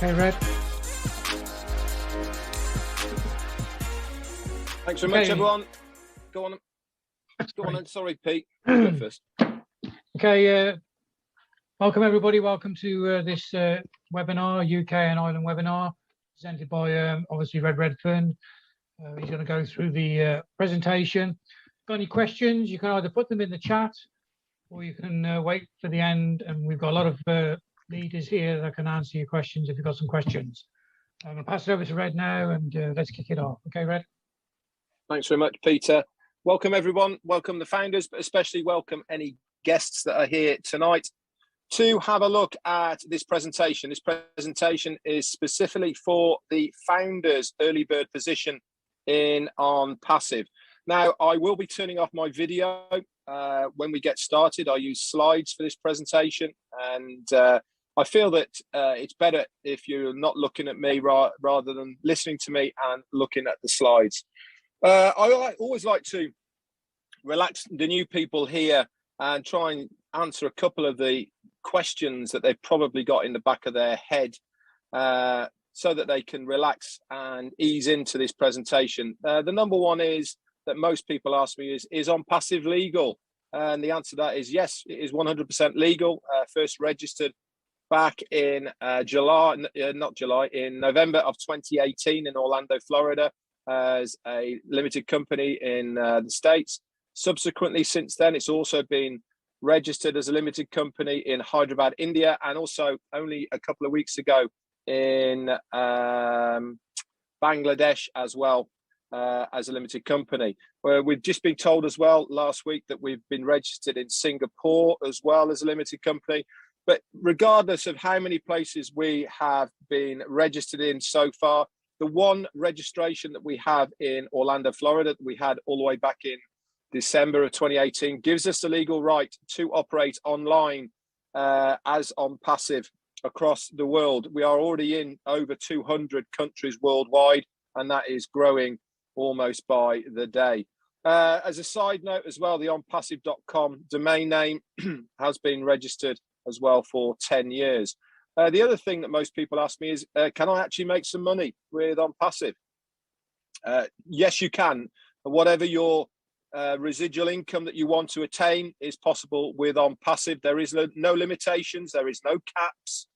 Okay, Red. Thanks very much, everyone. Go on. Go on. Sorry, Pete. Go first. Okay. Welcome, everybody. Welcome to this webinar, UK and Ireland webinar, presented by obviously Redfern. He's going to go through the presentation. Got any questions? You can either put them in the chat, or you can wait for the end. And we've got a lot of leaders here that can answer your questions if you've got some questions. I'm going to pass it over to Red now, and let's kick it off. Okay, Red. Thanks very much, Peter. Welcome, everyone. Welcome the founders, but especially welcome any guests that are here tonight to have a look at this presentation. This presentation is specifically for the founders' early bird position in ONPASSIVE. Now, I will be turning off my video when we get started. I use slides for this presentation, and I feel that it's better if you're not looking at me rather than listening to me and looking at the slides. I always like to relax the new people here and try and answer a couple of the questions that they've probably got in the back of their head so that they can relax and ease into this presentation. The number one is that most people ask me is ONPASSIVE legal? And the answer to that is yes, it is 100% legal. First registered back in in November of 2018 in Orlando, Florida, as a limited company in the States. Subsequently, since then, it's also been registered as a limited company in Hyderabad, India, and also only a couple of weeks ago in Bangladesh as well as a limited company. We've just been told as well last week that we've been registered in Singapore as well as a limited company. But regardless of how many places we have been registered in so far, the one registration that we have in Orlando, Florida, that we had all the way back in December of 2018, gives us the legal right to operate online as ONPASSIVE across the world. We are already in over 200 countries worldwide, and that is growing almost by the day. As a side note as well, the onpassive.com domain name has been registered as well for 10 years. The other thing that most people ask me is, can I actually make some money with ONPASSIVE? Yes, you can. Whatever your residual income that you want to attain is possible with ONPASSIVE. There is no limitations. There is no caps.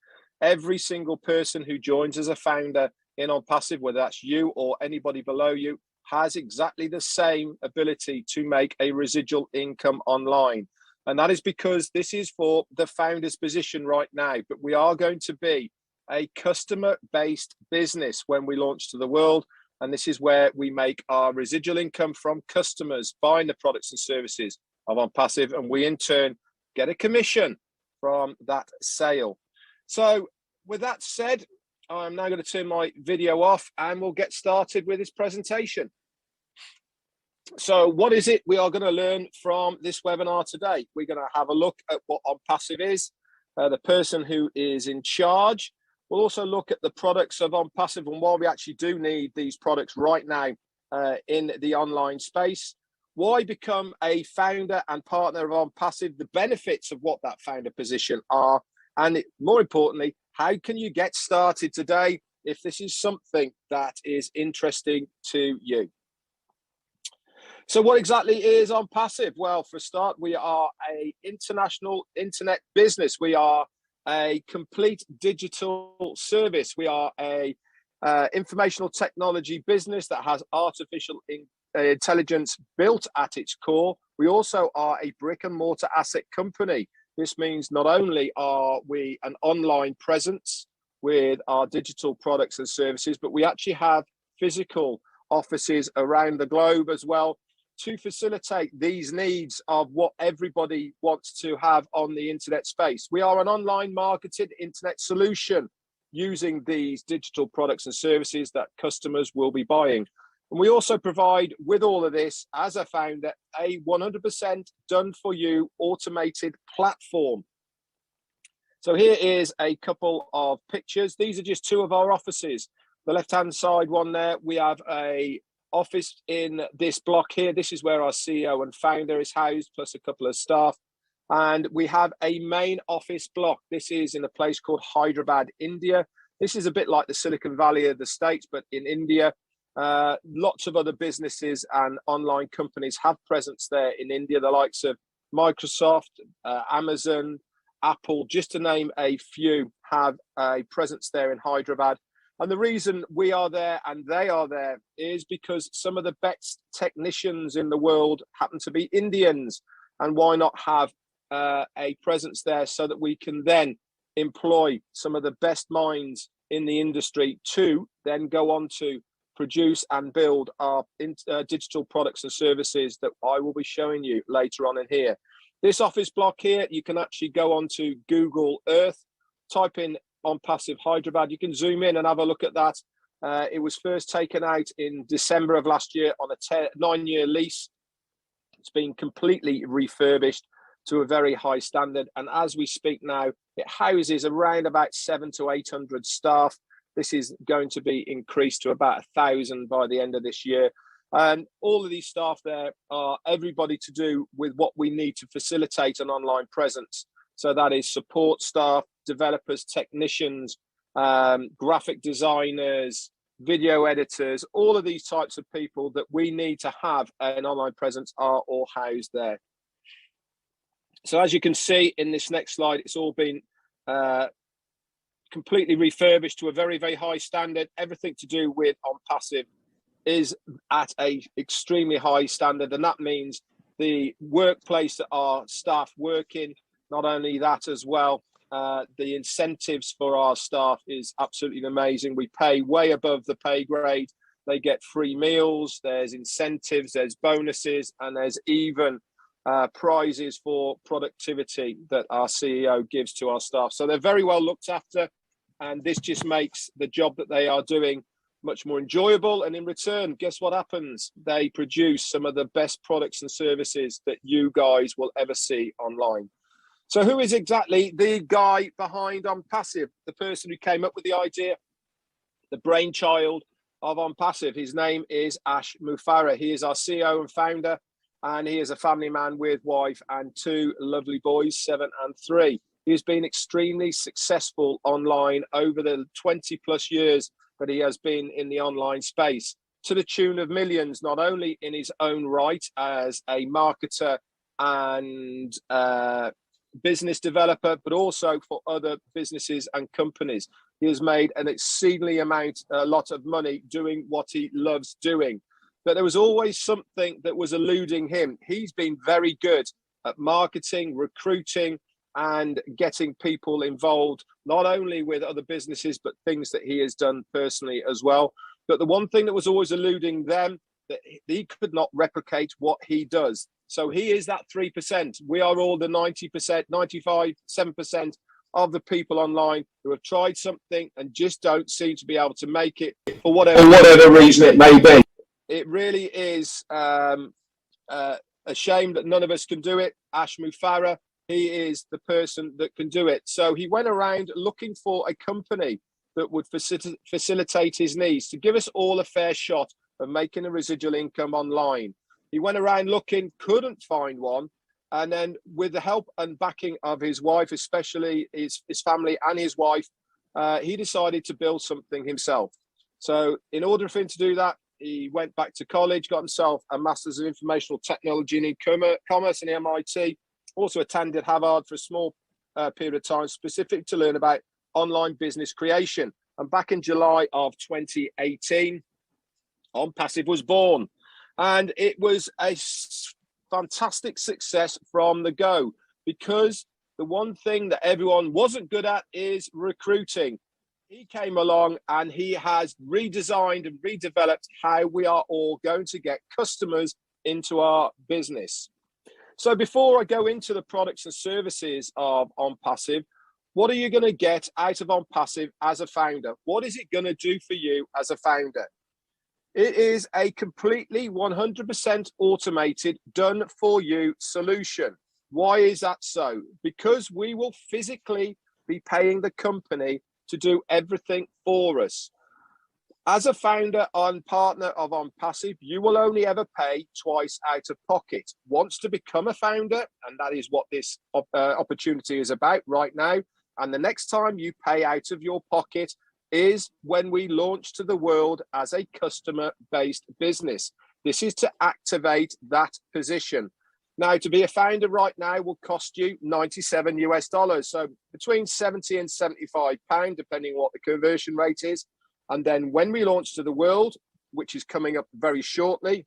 Every single person who joins as a founder in ONPASSIVE, whether that's you or anybody below you, has exactly the same ability to make a residual income online. And that is because this is for the founder's position right now, but we are going to be a customer-based business when we launch to the world. And this is where we make our residual income from customers buying the products and services of ONPASSIVE, and we in turn get a commission from that sale. So with that said, I'm now going to turn my video off and we'll get started with this presentation. So what is it we are going to learn from this webinar today? We're going to have a look at what ONPASSIVE is, the person who is in charge. We'll also look at the products of ONPASSIVE and why we actually do need these products right now in the online space. Why become a founder and partner of ONPASSIVE, the benefits of what that founder position are, and more importantly, how can you get started today if this is something that is interesting to you? So what exactly is ONPASSIVE? Well, for a start, we are an international internet business. We are a complete digital service. We are a informational technology business that has artificial intelligence built at its core. We also are a brick and mortar asset company. This means not only are we an online presence with our digital products and services, but we actually have physical offices around the globe as well to facilitate these needs of what everybody wants to have on the internet space. We are an online marketed internet solution using these digital products and services that customers will be buying. And we also provide, with all of this, as a founder, a 100% done-for-you automated platform. So here is a couple of pictures. These are just two of our offices. The left-hand side one there, we have a office in this block here. This is where our CEO and founder is housed, plus a couple of staff. And we have a main office block. This is in a place called Hyderabad, India. This is a bit like the Silicon Valley of the States, but in India. Lots of other businesses and online companies have presence there in India, the likes of Microsoft, Amazon, Apple, just to name a few, have a presence there in Hyderabad. And the reason we are there and they are there is because some of the best technicians in the world happen to be Indians. And why not have a presence there so that we can then employ some of the best minds in the industry to then go on to produce and build our digital products and services that I will be showing you later on in here. This office block here, you can actually go on to Google Earth, type in ONPASSIVE Hyderabad. You can zoom in and have a look at that. It was first taken out in December of last year on a 9-year lease. It's been completely refurbished to a very high standard. And as we speak now, it houses around about 700 to 800 staff. This is going to be increased to about 1,000 by the end of this year. And all of these staff there are everybody to do with what we need to facilitate an online presence. So that is support staff, developers, technicians, graphic designers, video editors, all of these types of people that we need to have an online presence are all housed there. So as you can see in this next slide, it's all been completely refurbished to a very, very high standard. Everything to do with ONPASSIVE is at a extremely high standard, and that means the workplace that our staff work in, not only that as well, the incentives for our staff is absolutely amazing. We pay way above the pay grade. They get free meals, there's incentives, there's bonuses, and there's even prizes for productivity that our CEO gives to our staff. So they're very well looked after, and this just makes the job that they are doing much more enjoyable. And in return, guess what happens? They produce some of the best products and services that you guys will ever see online. So who is exactly the guy behind ONPASSIVE? The person who came up with the idea, the brainchild of ONPASSIVE. His name is Ash Mufareh. He is our CEO and founder, and he is a family man with wife and 2 lovely boys, 7 and 3. He has been extremely successful online over the 20 plus years that he has been in the online space, to the tune of millions, not only in his own right as a marketer and business developer, but also for other businesses and companies. He has made an exceedingly a lot of money doing what he loves doing. But there was always something that was eluding him. He's been very good at marketing, recruiting, and getting people involved, not only with other businesses, but things that he has done personally as well. But the one thing that was always eluding them, that he could not replicate what he does. So he is that 3%. We are all the 90%, 95, 7% of the people online who have tried something and just don't seem to be able to make it for whatever reason it may be. It really is a shame that none of us can do it. Ash Mufareh, he is the person that can do it. So he went around looking for a company that would facilitate his needs, to give us all a fair shot of making a residual income online. He went around looking, couldn't find one. And then with the help and backing of his wife, especially his family and his wife, he decided to build something himself. So in order for him to do that, he went back to college, got himself a Master's of Informational Technology and Commerce in MIT, also attended Harvard for a small period of time, specific to learn about online business creation. And back in July of 2018, ONPASSIVE was born. And it was a fantastic success from the go, because the one thing that everyone wasn't good at is recruiting. He came along and he has redesigned and redeveloped how we are all going to get customers into our business. So before I go into the products and services of ONPASSIVE, what are you going to get out of ONPASSIVE as a founder? What is it going to do for you as a founder? It is a completely 100% automated, done for you solution. Why is that so? Because we will physically be paying the company to do everything for us. As a founder and partner of ONPASSIVE, you will only ever pay twice out of pocket. Once to become a founder, and that is what this opportunity is about right now. And the next time you pay out of your pocket, is when we launch to the world as a customer-based business. This is to activate that position. Now, to be a founder right now will cost you $97 US. So between 70 and 75 pounds, depending on what the conversion rate is. And then when we launch to the world, which is coming up very shortly,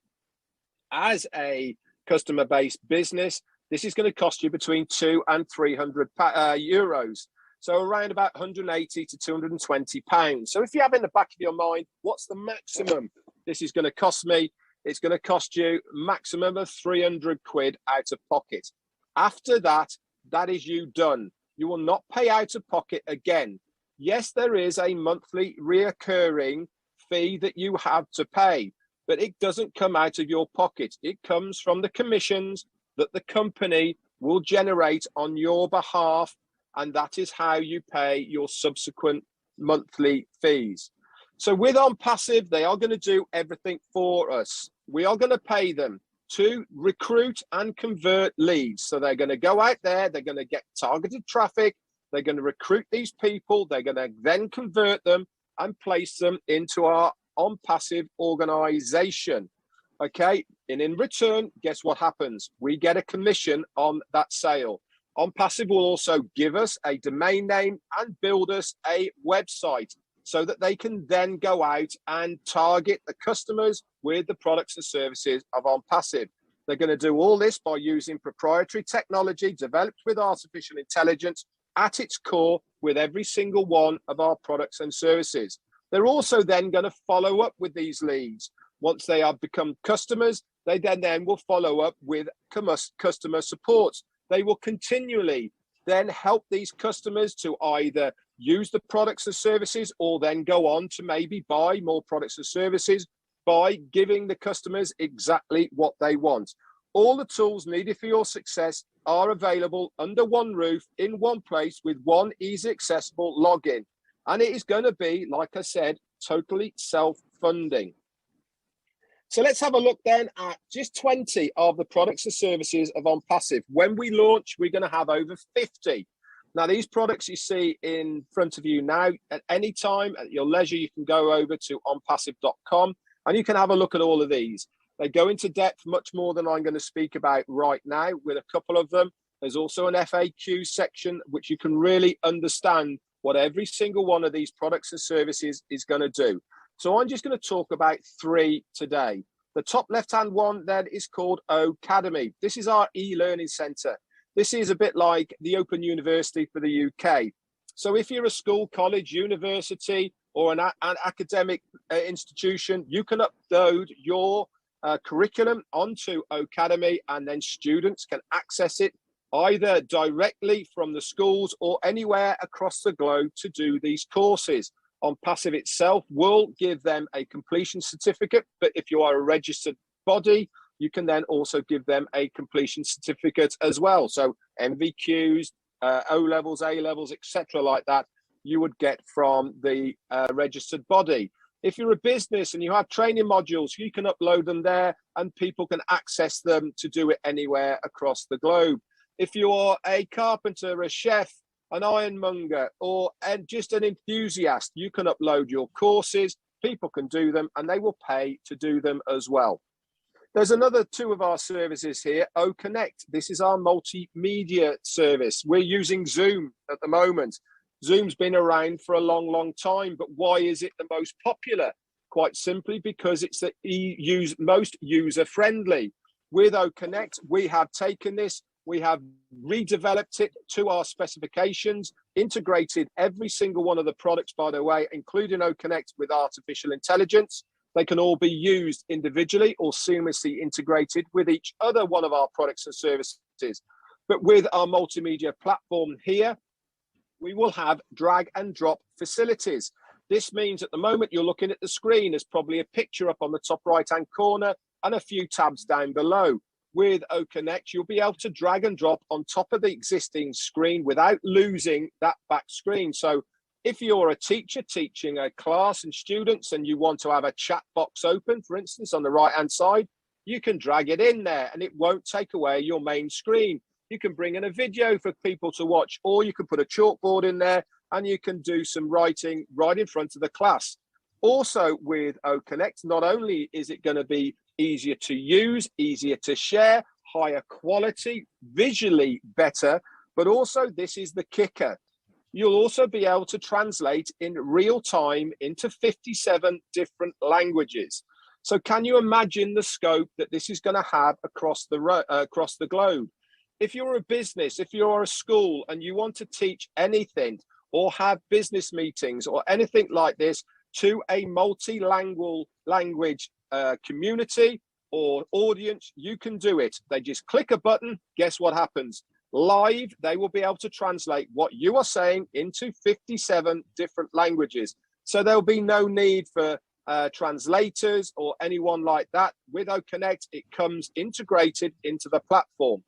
as a customer-based business, this is going to cost you between 200 and 300 euros. So around about 180 to 220 pounds. So if you have in the back of your mind, what's the maximum this is going to cost me? It's going to cost you maximum of 300 quid out of pocket. After that, that is you done. You will not pay out of pocket again. Yes, there is a monthly reoccurring fee that you have to pay, but it doesn't come out of your pocket. It comes from the commissions that the company will generate on your behalf, and that is how you pay your subsequent monthly fees. So with ONPASSIVE, they are going to do everything for us. We are going to pay them to recruit and convert leads. So they're going to go out there, they're going to get targeted traffic, they're going to recruit these people, they're going to then convert them and place them into our ONPASSIVE organization. Okay, and in return, guess what happens? We get a commission on that sale. ONPASSIVE will also give us a domain name and build us a website so that they can then go out and target the customers with the products and services of ONPASSIVE. They're going to do all this by using proprietary technology developed with artificial intelligence at its core with every single one of our products and services. They're also then going to follow up with these leads. Once they have become customers, they then will follow up with customer support. They will continually then help these customers to either use the products and services or then go on to maybe buy more products and services by giving the customers exactly what they want. All the tools needed for your success are available under one roof in one place with one easy accessible login. And it is going to be, like I said, totally self-funding. So let's have a look then at just 20 of the products and services of ONPASSIVE. When we launch, we're going to have over 50. Now, these products you see in front of you now, at any time, at your leisure, you can go over to onpassive.com and you can have a look at all of these. They go into depth much more than I'm going to speak about right now with a couple of them. There's also an FAQ section, which you can really understand what every single one of these products and services is going to do. So I'm just going to talk about 3 today. The top left-hand one then is called Academy. This is our e-learning center. This is a bit like the Open University for the UK. So if you're a school, college, university, or an academic institution, you can upload your curriculum onto Academy, and then students can access it either directly from the schools or anywhere across the globe to do these courses. ONPASSIVE itself will give them a completion certificate, but if you are a registered body, you can then also give them a completion certificate as well. So MVQs, O-levels, A-levels, etc. like that, you would get from the registered body. If you're a business and you have training modules, you can upload them there and people can access them to do it anywhere across the globe. If you're a carpenter, a chef, an ironmonger, or just an enthusiast, you can upload your courses, people can do them, and they will pay to do them as well. There's another 2 of our services here, OConnect. This is our multimedia service. We're using Zoom at the moment. Zoom's been around for a long, long time, but why is it the most popular? Quite simply because it's the most user-friendly. With OConnect, we have taken this, we have redeveloped it to our specifications, integrated every single one of the products, by the way, including OConnect with artificial intelligence. They can all be used individually or seamlessly integrated with each other one of our products and services. But with our multimedia platform here, we will have drag and drop facilities. This means at the moment you're looking at the screen, there's probably a picture up on the top right-hand corner and a few tabs down below. With OConnect, you'll be able to drag and drop on top of the existing screen without losing that back screen. So if you're a teacher teaching a class and students and you want to have a chat box open, for instance, on the right-hand side, you can drag it in there and it won't take away your main screen. You can bring in a video for people to watch, or you can put a chalkboard in there and you can do some writing right in front of the class. Also with OConnect, not only is it going to be easier to use, easier to share, higher quality, visually better, but also this is the kicker. You'll also be able to translate in real time into 57 different languages. So can you imagine the scope that this is going to have across the globe? If you're a business, if you're a school and you want to teach anything or have business meetings or anything like this to a multi-language community or audience, you can do it. They just click a button. Guess what happens? Live, they will be able to translate what you are saying into 57 different languages. So there'll be no need for translators or anyone like that. With OConnect, it comes integrated into the platform.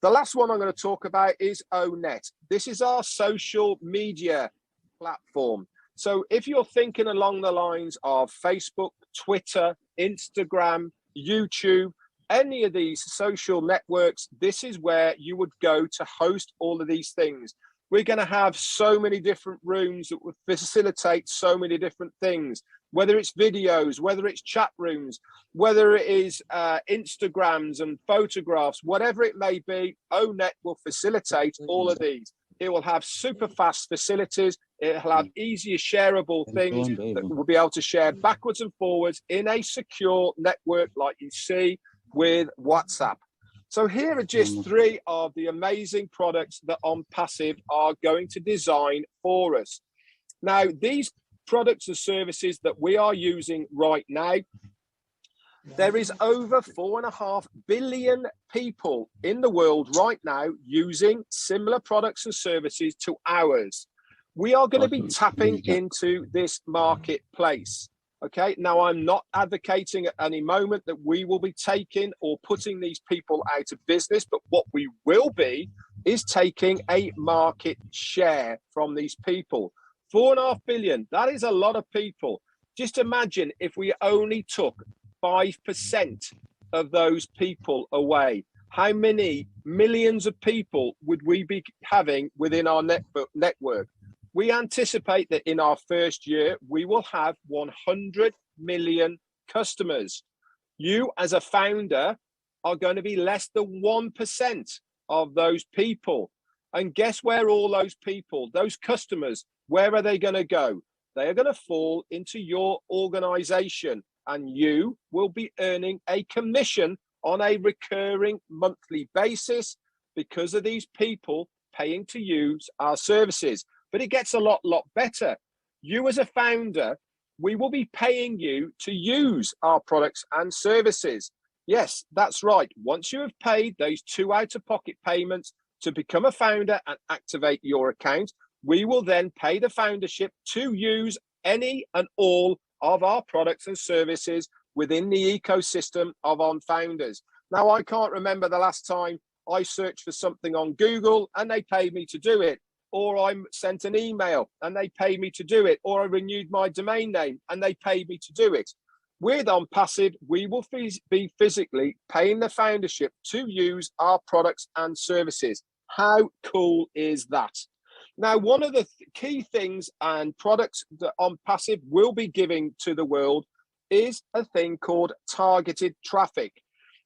The last one I'm going to talk about is ONET. This is our social media platform. So if you're thinking along the lines of Facebook, Twitter, Instagram, YouTube, any of these social networks, this is where you would go to host all of these things. We're going to have so many different rooms that would facilitate so many different things, whether it's videos, whether it's chat rooms, whether it is Instagrams and photographs, whatever it may be, ONET will facilitate all of these. It will have super fast facilities. It'll have easier shareable things that will be able to share backwards and forwards in a secure network like you see with WhatsApp. So here are just three of the amazing products that ONPASSIVE are going to design for us. Now, these products and services that we are using right now, there is over 4.5 billion people in the world right now using similar products and services to ours. We are going to be tapping into this marketplace. Okay, now I'm not advocating at any moment that we will be taking or putting these people out of business, but what we will be is taking a market share from these people. 4.5 billion, that is a lot of people. Just imagine if we only took 5% of those people away. How many millions of people would we be having within our network? We anticipate that in our first year, we will have 100 million customers. You as a founder are going to be less than 1% of those people. And guess where all those people, those customers, where are they going to go? They are going to fall into your organization, and you will be earning a commission on a recurring monthly basis because of these people paying to use our services. But it gets a lot better. You as a founder, we will be paying you to use our products and services. Yes, that's right. Once you have paid those 2 out-of-pocket payments to become a founder and activate your account, we will then pay the foundership to use any and all of our products and services within the ecosystem of OnFounders. Now, I can't remember the last time I searched for something on Google and they paid me to do it, or I sent an email and they paid me to do it, or I renewed my domain name and they paid me to do it. With OnPassive, we will be physically paying the foundership to use our products and services. How cool is that? Now, one of the key things and products that OnPassive will be giving to the world is a thing called targeted traffic.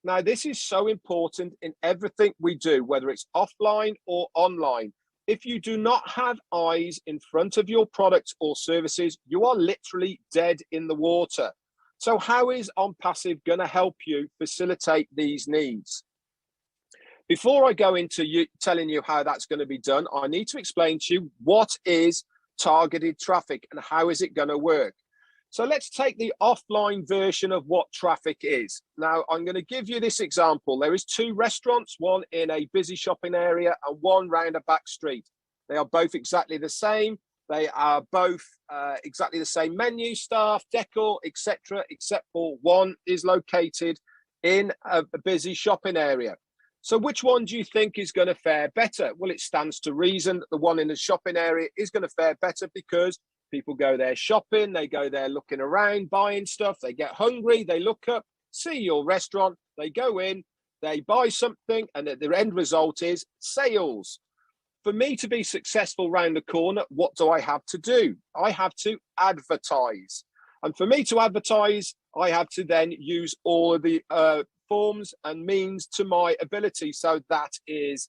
Now, this is so important in everything we do, whether it's offline or online. If you do not have eyes in front of your products or services, you are literally dead in the water. So how is OnPassive going to help you facilitate these needs? Before I go into telling you how that's going to be done, I need to explain to you what is targeted traffic and how is it going to work. So let's take the offline version of what traffic is. Now, I'm going to give you this example. There is 2 restaurants, one in a busy shopping area and one round a back street. They are both exactly the same. They are both exactly the same menu, staff, decor, etc., except for one is located in a busy shopping area. So which one do you think is going to fare better? Well, it stands to reason that the one in the shopping area is going to fare better because people go there shopping, they go there looking around, buying stuff, they get hungry, they look up, see your restaurant, they go in, they buy something, and the end result is sales. For me to be successful round the corner, what do I have to do? I have to advertise. And for me to advertise, I have to then use all of the forms and means to my ability. So that is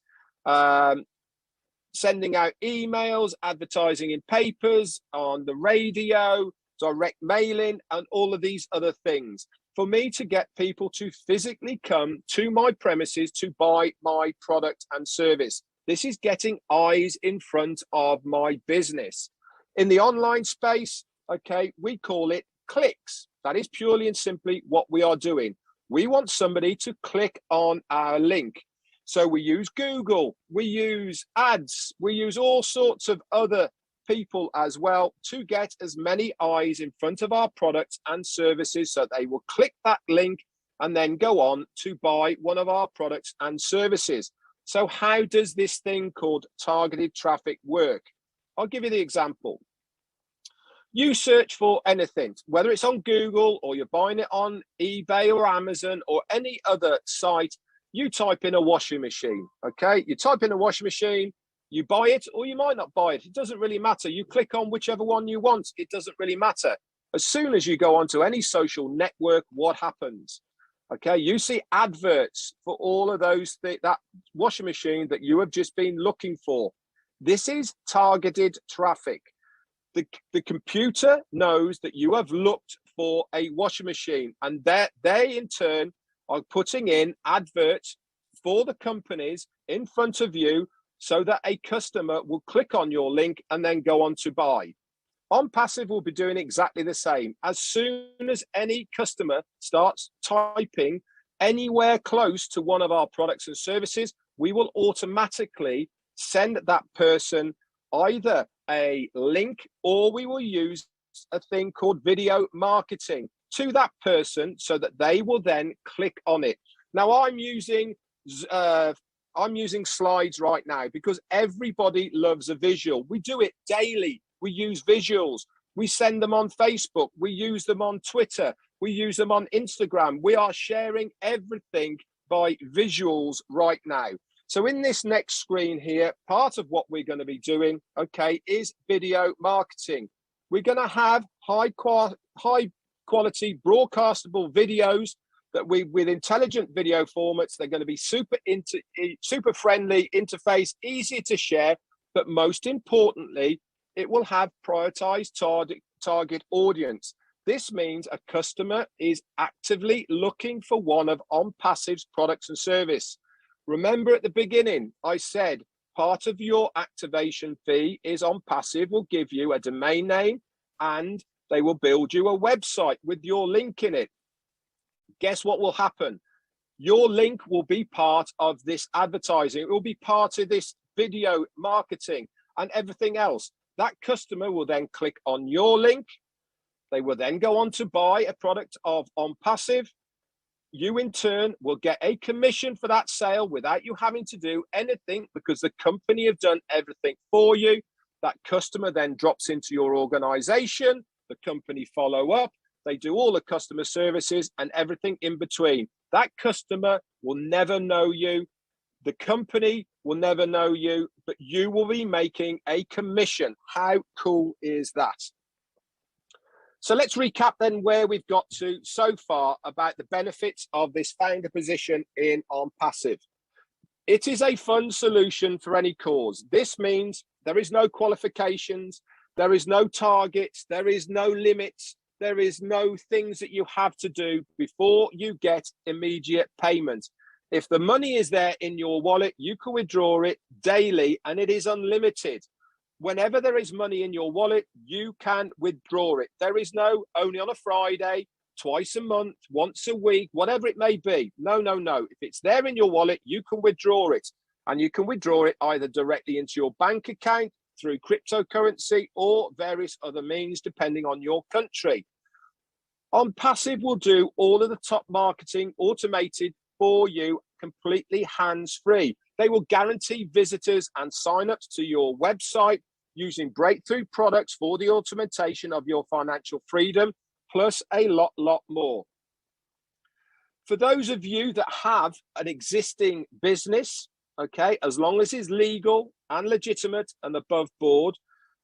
sending out emails, advertising in papers, on the radio, direct mailing, and all of these other things. For me to get people to physically come to my premises to buy my product and service. This is getting eyes in front of my business. In the online space, okay, we call it clicks. That is purely and simply what we are doing. We want somebody to click on our link. So we use Google, we use ads, we use all sorts of other people as well to get as many eyes in front of our products and services so they will click that link and then go on to buy one of our products and services. So how does this thing called targeted traffic work? I'll give you the example. You search for anything, whether it's on Google or you're buying it on eBay or Amazon or any other site. You type in a washing machine, okay? You type in a washing machine, you buy it or you might not buy it. It doesn't really matter. You click on whichever one you want. It doesn't really matter. As soon as you go onto any social network, what happens? Okay, you see adverts for all of those that washing machine that you have just been looking for. This is targeted traffic. The computer knows that you have looked for a washing machine, and they in turn are putting in adverts for the companies in front of you so that a customer will click on your link and then go on to buy. ONPASSIVE will be doing exactly the same. As soon as any customer starts typing anywhere close to one of our products and services, we will automatically send that person either a link or we will use a thing called video marketing to that person so that they will then click on it. Now I'm using slides right now because everybody loves a visual. We do it daily. We use visuals. We send them on Facebook. We use them on Twitter. We use them on Instagram. We are sharing everything by visuals right now. So in this next screen here, part of what we're going to be doing, okay, is video marketing. We're going to have high quality broadcastable videos that with intelligent video formats. They're going to be super friendly interface, easier to share, but most importantly, it will have prioritized target audience. This means a customer is actively looking for one of ONPASSIVE's products and service. Remember at the beginning, I said part of your activation fee is ONPASSIVE will give you a domain name and they will build you a website with your link in it. Guess what will happen? Your link will be part of this advertising. It will be part of this video marketing and everything else. That customer will then click on your link. They will then go on to buy a product of ONPASSIVE. You in turn will get a commission for that sale without you having to do anything because the company have done everything for you. That customer then drops into your organization. The company follow up. They do all the customer services and everything in between. That customer will never know you. The company will never know you, but you will be making a commission. How cool is that? So let's recap then where we've got to so far about the benefits of this founder position in ONPASSIVE. It is a fund solution for any cause. This means there is no qualifications, there is no targets, there is no limits, there is no things that you have to do before you get immediate payment. If the money is there in your wallet, you can withdraw it daily and it is unlimited. Whenever there is money in your wallet, you can withdraw it. There is no only on a Friday, twice a month, once a week, whatever it may be. No, no, no. If it's there in your wallet, you can withdraw it. And you can withdraw it either directly into your bank account, through cryptocurrency, or various other means, depending on your country. ONPASSIVE will do all of the top marketing automated for you, completely hands-free. They will guarantee visitors and sign-ups to your website using breakthrough products for the automation of your financial freedom, plus a lot more. For those of you that have an existing business, okay, as long as it's legal and legitimate and above board,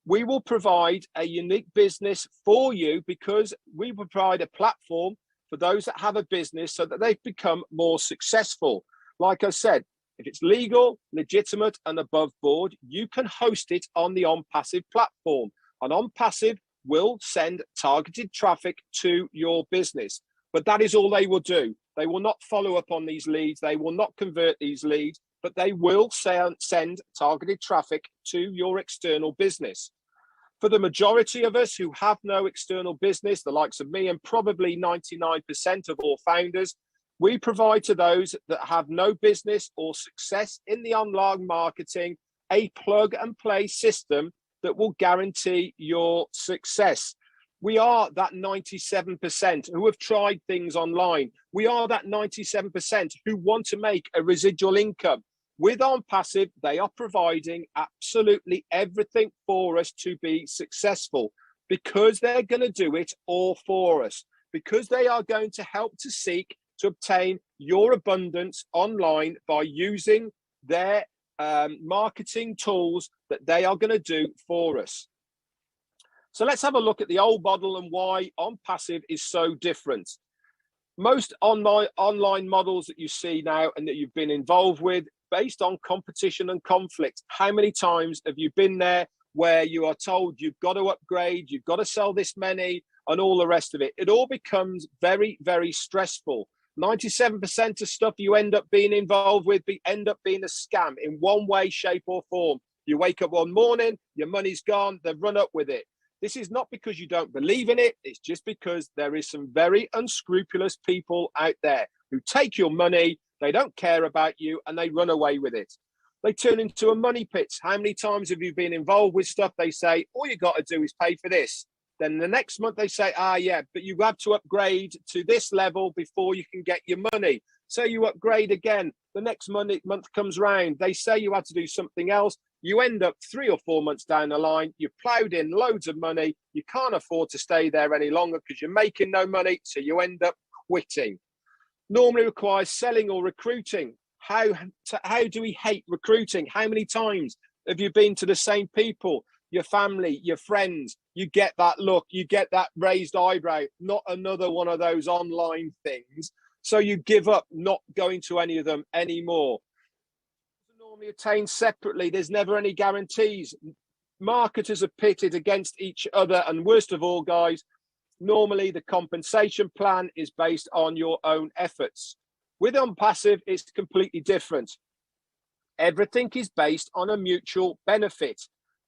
we will provide a unique business for you, because we provide a platform for those that have a business so that they've become more successful. Like I said, if it's legal, legitimate, and above board, you can host it on the ONPASSIVE platform. And ONPASSIVE will send targeted traffic to your business. But that is all they will do. They will not follow up on these leads. They will not convert these leads, but they will send targeted traffic to your external business. For the majority of us who have no external business, the likes of me and probably 99% of all founders, we provide to those that have no business or success in the online marketing a plug and play system that will guarantee your success. We are that 97% who have tried things online. We are that 97% who want to make a residual income. With ONPASSIVE, they are providing absolutely everything for us to be successful, because they're going to do it all for us, because they are going to help to seek to obtain your abundance online by using their marketing tools that they are going to do for us. So let's have a look at the old model and why ONPASSIVE is so different. Most online models that you see now and that you've been involved with, based on competition and conflict. How many times have you been there where you are told you've got to upgrade, you've got to sell this many, and all the rest of it? It all becomes very, very stressful. 97% of stuff you end up being involved with end up being a scam in one way, shape, or form. You wake up one morning, your money's gone, they've run up with it. This is not because you don't believe in it, it's just because there is some very unscrupulous people out there who take your money, they don't care about you, and they run away with it. They turn into a money pit. How many times have you been involved with stuff? They say, all you got to do is pay for this. Then the next month they say, yeah, but you have to upgrade to this level before you can get your money. So you upgrade again. The next month comes round. They say you have to do something else. You end up 3 or 4 months down the line. You've plowed in loads of money. You can't afford to stay there any longer because you're making no money. So you end up quitting. Normally requires selling or recruiting. How do we hate recruiting? How many times have you been to the same people, your family, your friends? You get that look, you get that raised eyebrow, not another one of those online things. So you give up not going to any of them anymore. Normally attained separately, there's never any guarantees. Marketers are pitted against each other, and worst of all, guys, normally the compensation plan is based on your own efforts. With ONPASSIVE, it's completely different. Everything is based on a mutual benefit.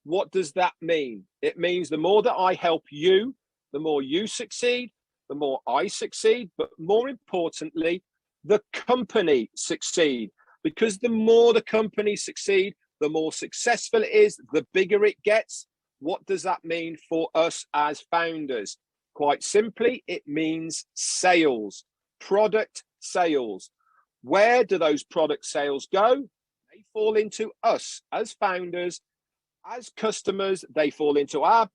What does that mean? It means the more that I help you, the more you succeed, the more I succeed, but more importantly, the company succeed. Because the more the company succeed, the more successful it is, the bigger it gets. What does that mean for us as founders? Quite simply, it means sales, product sales. Where do those product sales go? They fall into us as founders, as customers. They fall into our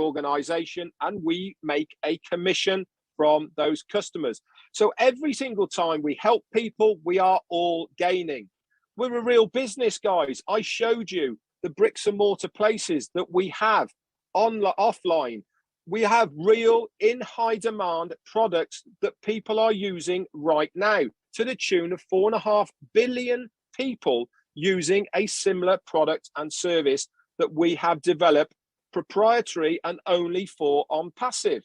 organization, and we make a commission from those customers. So every single time we help people, we are all gaining. We're a real business, guys. I showed you the bricks and mortar places that we have offline. We have real in high demand products that people are using right now, to the tune of 4.5 billion people using a similar product and service that we have developed proprietary and only for ONPASSIVE.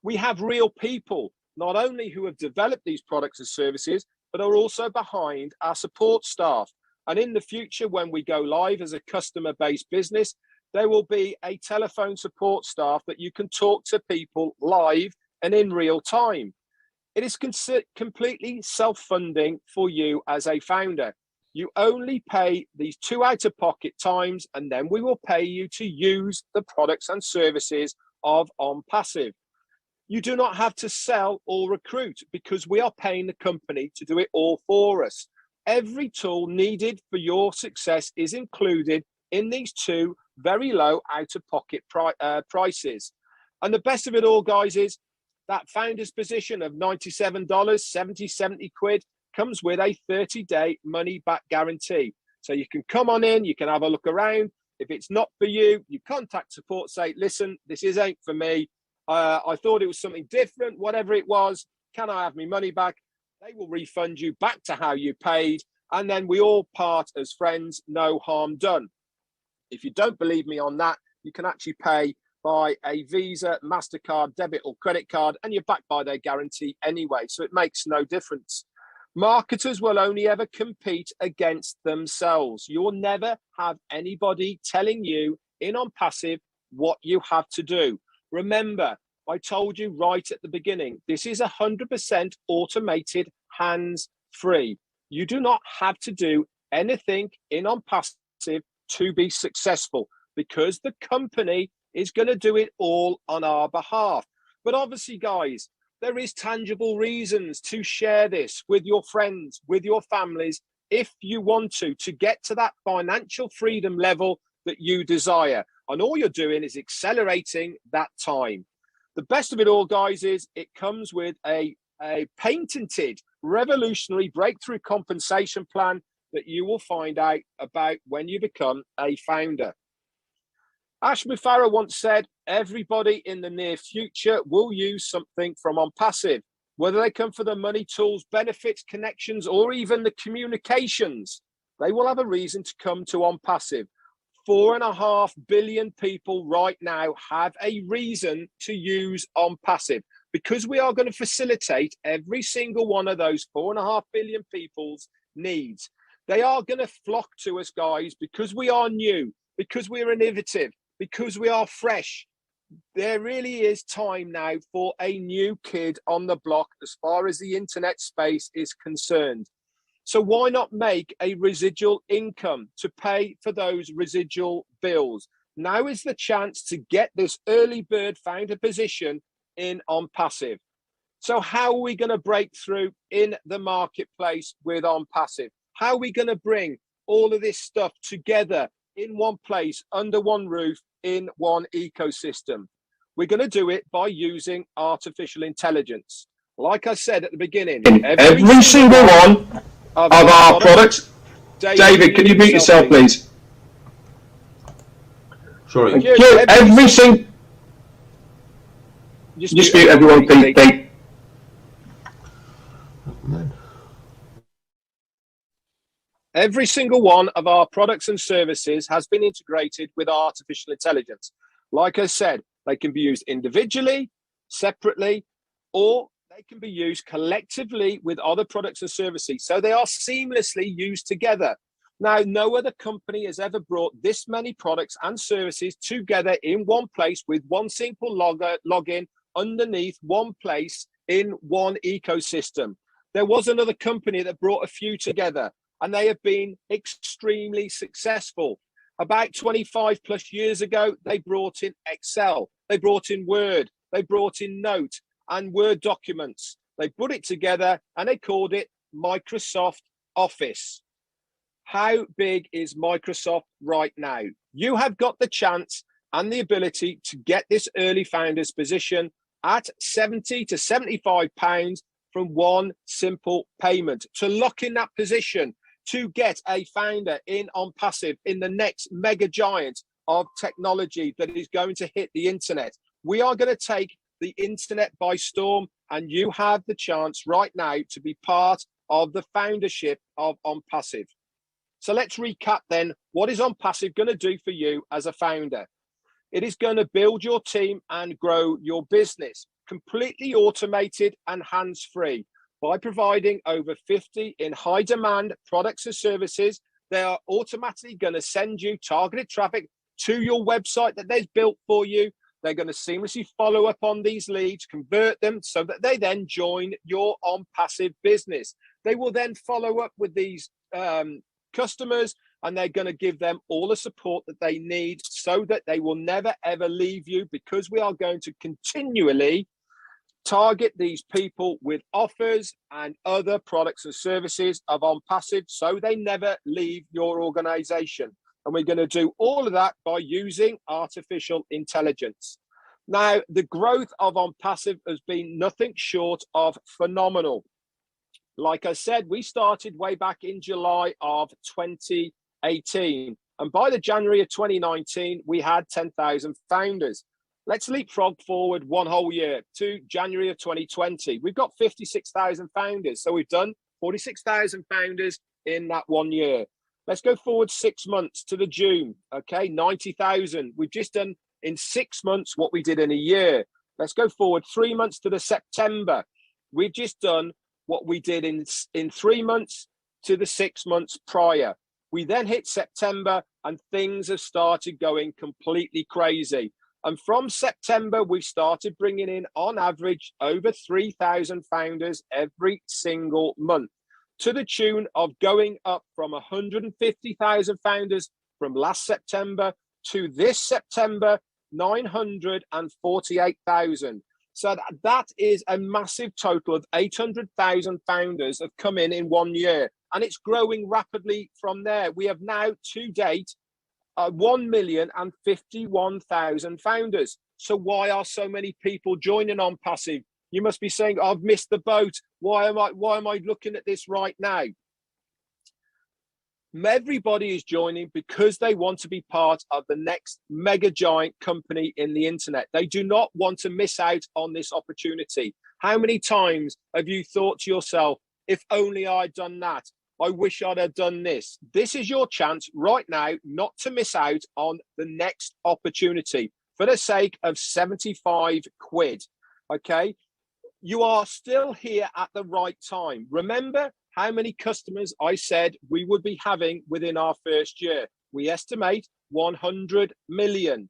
We have real people, not only who have developed these products and services, but are also behind our support staff. And in the future, when we go live as a customer-based business, there will be a telephone support staff that you can talk to people live and in real time. It is completely self-funding for you as a founder. You only pay these 2 out-of-pocket times, and then we will pay you to use the products and services of ONPASSIVE. You do not have to sell or recruit, because we are paying the company to do it all for us. Every tool needed for your success is included in these 2 very low out-of-pocket prices. And the best of it all, guys, is that founder's position of $97, 70 quid comes with a 30-day money back guarantee. So you can come on in, you can have a look around. If it's not for you, you contact support, say, listen, this ain't for me. I thought it was something different, whatever it was. Can I have my money back? They will refund you back to how you paid. And then we all part as friends, no harm done. If you don't believe me on that, you can actually pay by a Visa, MasterCard, debit or credit card, and you're backed by their guarantee anyway. So it makes no difference. Marketers will only ever compete against themselves. You will never have anybody telling you in ONPASSIVE what you have to do. Remember, I told you right at the beginning, this is 100% automated, hands-free. You do not have to do anything in ONPASSIVE to be successful because the company is going to do it all on our behalf. But obviously, guys, there is tangible reasons to share this with your friends, with your families, if you want to get to that financial freedom level that you desire. And all you're doing is accelerating that time. The best of it all, guys, is it comes with a patented, revolutionary breakthrough compensation plan that you will find out about when you become a founder. Ash Mufarah once said, everybody in the near future will use something from ONPASSIVE, whether they come for the money, tools, benefits, connections, or even the communications. They will have a reason to come to ONPASSIVE. 4.5 billion people right now have a reason to use ONPASSIVE because we are going to facilitate every single one of those 4.5 billion people's needs. They are going to flock to us, guys, because we are new, because we're innovative, because we are fresh. There really is time now for a new kid on the block as far as the internet space is concerned. So why not make a residual income to pay for those residual bills? Now is the chance to get this early bird founder position in ONPASSIVE. So how are we going to break through in the marketplace with ONPASSIVE? How are we going to bring all of this stuff together in one place, under one roof, in one ecosystem? We're going to do it by using artificial intelligence. Like I said at the beginning, every single one of our products. David, can you mute yourself, please? Sorry. Thank you. Every single. Just mute everyone, Pete. Every single one of our products and services has been integrated with artificial intelligence. Like I said, they can be used individually, separately, or they can be used collectively with other products and services. So they are seamlessly used together. Now, no other company has ever brought this many products and services together in one place with one simple login underneath one place in one ecosystem. There was another company that brought a few together, and they have been extremely successful. About 25 plus years ago, they brought in Excel, they brought in Word, they brought in Note and Word documents. They put it together and they called it Microsoft Office. How big is Microsoft right now? You have got the chance and the ability to get this early founders position at 70 to 75 pounds from one simple payment to lock in that position, to get a founder in ONPASSIVE in the next mega giant of technology that is going to hit the internet. We are going to take the internet by storm, and you have the chance right now to be part of the foundership of ONPASSIVE. So let's recap then. What is ONPASSIVE going to do for you as a founder? It is going to build your team and grow your business, completely automated and hands-free. By providing over 50 in high demand products and services, they are automatically going to send you targeted traffic to your website that they've built for you. They're going to seamlessly follow up on these leads, convert them so that they then join your ONPASSIVE business. They will then follow up with these customers, and they're going to give them all the support that they need so that they will never, ever leave you, because we are going to continually target these people with offers and other products and services of ONPASSIVE so they never leave your organization. And we're going to do all of that by using artificial intelligence. Now, the growth of ONPASSIVE has been nothing short of phenomenal. Like I said, we started way back in July of 2018. And by the January of 2019, we had 10,000 founders. Let's leapfrog forward one whole year to January of 2020. We've got 56,000 founders. So we've done 46,000 founders in that 1 year. Let's go forward 6 months to the June. Okay, 90,000. We've just done in 6 months what we did in a year. Let's go forward 3 months to the September. We've just done what we did in 3 months to the 6 months prior. We then hit September and things have started going completely crazy. And from September, we started bringing in, on average, over 3,000 founders every single month, to the tune of going up from 150,000 founders from last September to this September, 948,000. So that is a massive total of 800,000 founders have come in 1 year. And it's growing rapidly from there. We have now, to date, 1,051,000 founders. So why are so many people joining ONPASSIVE? You must be saying, I've missed the boat. Why am I looking at this right now? Everybody is joining because they want to be part of the next mega giant company in the internet. They do not want to miss out on this opportunity. How many times have you thought to yourself, if only I'd done that? I wish I'd have done this. This is your chance right now not to miss out on the next opportunity for the sake of 75 quid. Okay, you are still here at the right time. Remember how many customers I said we would be having within our first year. We estimate 100 million.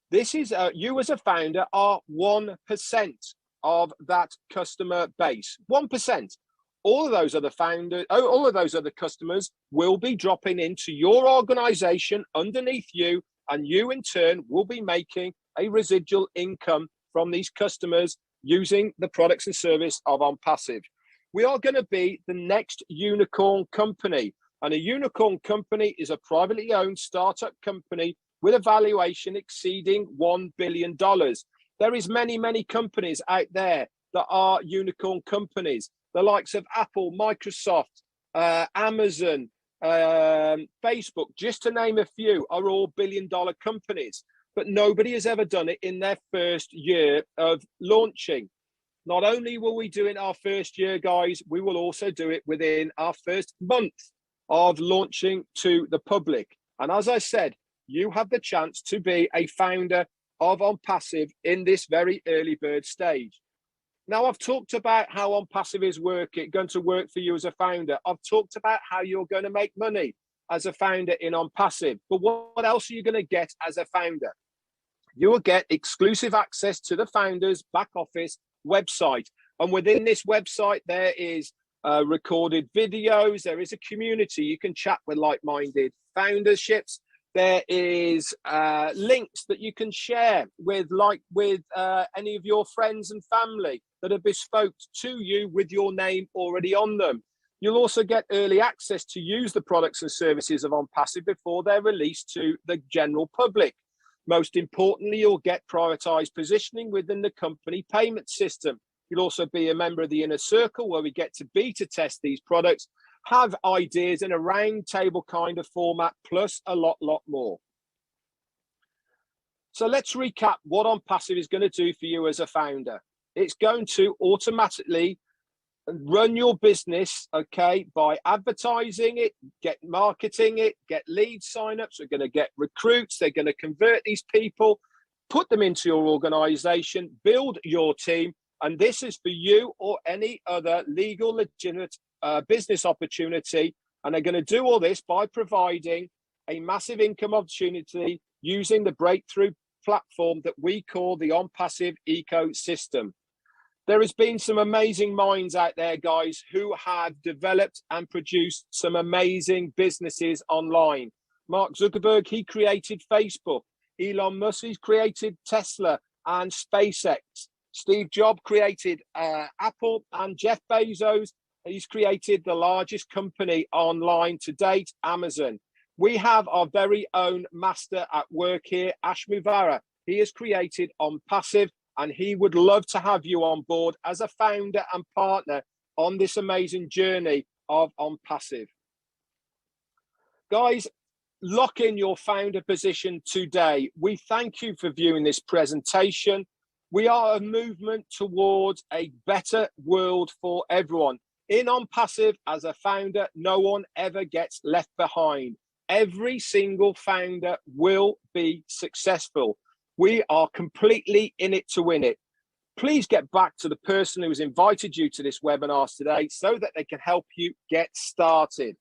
This is you as a founder are 1% of that customer base. 1%. All of those other founders, all of those other customers will be dropping into your organization underneath you, and you in turn will be making a residual income from these customers using the products and service of ONPASSIVE. We are going to be the next unicorn company, and a unicorn company is a privately owned startup company with a valuation exceeding $1 billion. There is many companies out there that are unicorn companies. The likes of Apple, Microsoft, Amazon, Facebook, just to name a few, are all billion-dollar companies. But nobody has ever done it in their first year of launching. Not only will we do it in our first year, guys, we will also do it within our first month of launching to the public. And as I said, you have the chance to be a founder of ONPASSIVE in this very early bird stage. Now, I've talked about how ONPASSIVE is going to work for you as a founder. I've talked about how you're going to make money as a founder in ONPASSIVE. But what else are you going to get as a founder? You will get exclusive access to the founder's back office website. And within this website, there is recorded videos. There is a community. You can chat with like-minded founderships. There is links that you can share with any of your friends and family that are bespoke to you with your name already on them. You'll also get early access to use the products and services of ONPASSIVE before they're released to the general public. Most importantly, you'll get prioritized positioning within the company payment system. You'll also be a member of the inner circle where we get to beta test these products, have ideas in a round table kind of format, plus a lot more. So let's recap what ONPASSIVE is going to do for you as a founder. It's going to automatically run your business, okay, by advertising it, get marketing it, get lead signups. We're going to get recruits. They're going to convert these people, put them into your organization, build your team. And this is for you or any other legal, legitimate business opportunity. And they're going to do all this by providing a massive income opportunity using the breakthrough platform that we call the ONPASSIVE Ecosystem. There has been some amazing minds out there, guys, who have developed and produced some amazing businesses online. Mark Zuckerberg, he created Facebook. Elon Musk, he's created Tesla and SpaceX. Steve Jobs created Apple, and Jeff Bezos, he's created the largest company online to date, Amazon. We have our very own master at work here, Ash Muvara. He has created ONPASSIVE, and he would love to have you on board as a founder and partner on this amazing journey of ONPASSIVE. Guys, lock in your founder position today. We thank you for viewing this presentation. We are a movement towards a better world for everyone. In ONPASSIVE, as a founder, no one ever gets left behind. Every single founder will be successful. We are completely in it to win it. Please get back to the person who has invited you to this webinar today so that they can help you get started.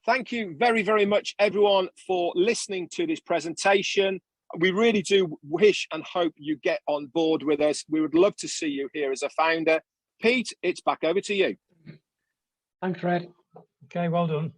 Thank you very, very much, everyone, for listening to this presentation. We really do wish and hope you get on board with us. We would love to see you here as a founder. Pete, it's back over to you. Thanks, Fred. Okay, well done.